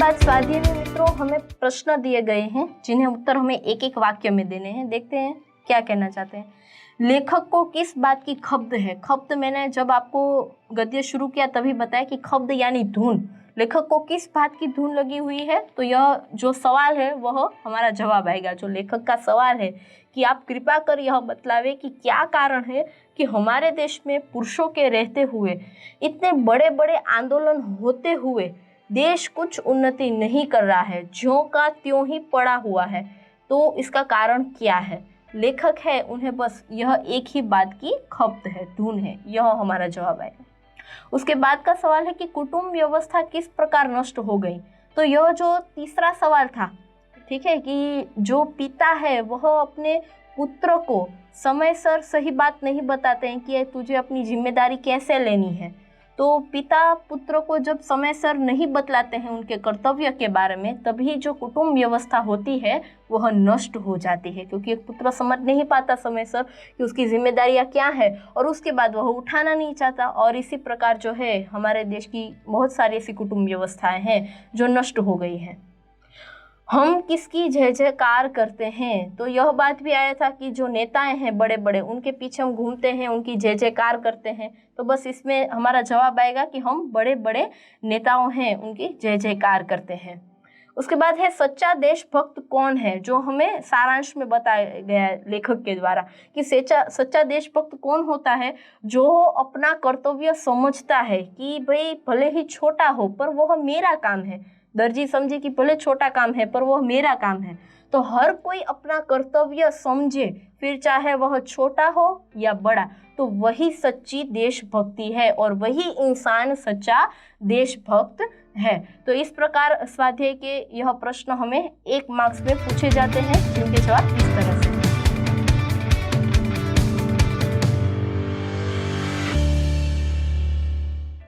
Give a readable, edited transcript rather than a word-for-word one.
बाद स्वाध्याय में मित्रों हमें प्रश्न दिए गए हैं जिन्हें उत्तर हमें एक एक वाक्य में देने हैं। देखते हैं क्या कहना चाहते हैं। लेखक को किस बात की खब्द है। खब्द मैंने जब आपको गद्य शुरू किया तभी बताया कि खब्द यानी धुन। लेखक को किस बात की धुन लगी हुई है, तो यह जो सवाल है वह हमारा जवाब आएगा। जो लेखक का सवाल है कि आप कृपा कर यह बतलावे कि क्या कारण है कि हमारे देश में पुरुषों के रहते हुए इतने बड़े बड़े आंदोलन होते हुए देश कुछ उन्नति नहीं कर रहा है, ज्यों का त्यों ही पड़ा हुआ है। तो इसका कारण क्या है। लेखक है उन्हें बस यह एक ही बात की खप्त है, धुन है, यह हमारा जवाब आएगा। उसके बाद का सवाल है कि कुटुंब व्यवस्था किस प्रकार नष्ट हो गई। तो यह जो तीसरा सवाल था, ठीक है, कि जो पिता है वह अपने पुत्र को समय सर सही बात नहीं बताते हैं कि तुझे अपनी जिम्मेदारी कैसे लेनी है। तो पिता पुत्र को जब समय सर नहीं बतलाते हैं उनके कर्तव्य के बारे में, तभी जो कुटुंब व्यवस्था होती है वह नष्ट हो जाती है, क्योंकि एक पुत्र समझ नहीं पाता समय सर कि उसकी जिम्मेदारियां क्या है और उसके बाद वह उठाना नहीं चाहता। और इसी प्रकार जो है हमारे देश की बहुत सारी ऐसी कुटुंब व्यवस्थाएं हैं जो नष्ट हो गई हैं। हम किसकी जय जयकार करते हैं। तो यह बात भी आया था कि जो नेताएं हैं बड़े बड़े, उनके पीछे हम घूमते हैं, उनकी जय जयकार करते हैं। तो बस इसमें हमारा जवाब आएगा कि हम बड़े बड़े नेताओं हैं उनकी जय जयकार करते हैं। उसके बाद है सच्चा देशभक्त कौन है, जो हमें सारांश में बताया गया है लेखक के द्वारा कि सच्चा देशभक्त कौन होता है। जो अपना कर्तव्य समझता है कि भाई भले ही छोटा हो पर वह मेरा काम है। दर्जी समझे कि भले छोटा काम है पर वह मेरा काम है। तो हर कोई अपना कर्तव्य समझे, फिर चाहे वह छोटा हो या बड़ा, तो वही सच्ची देशभक्ति है और वही इंसान सच्चा देशभक्त है। तो इस प्रकार स्वाध्याय के यह प्रश्न हमें 1 मार्क्स में पूछे जाते हैं, जिनके जवाब इस तरह से।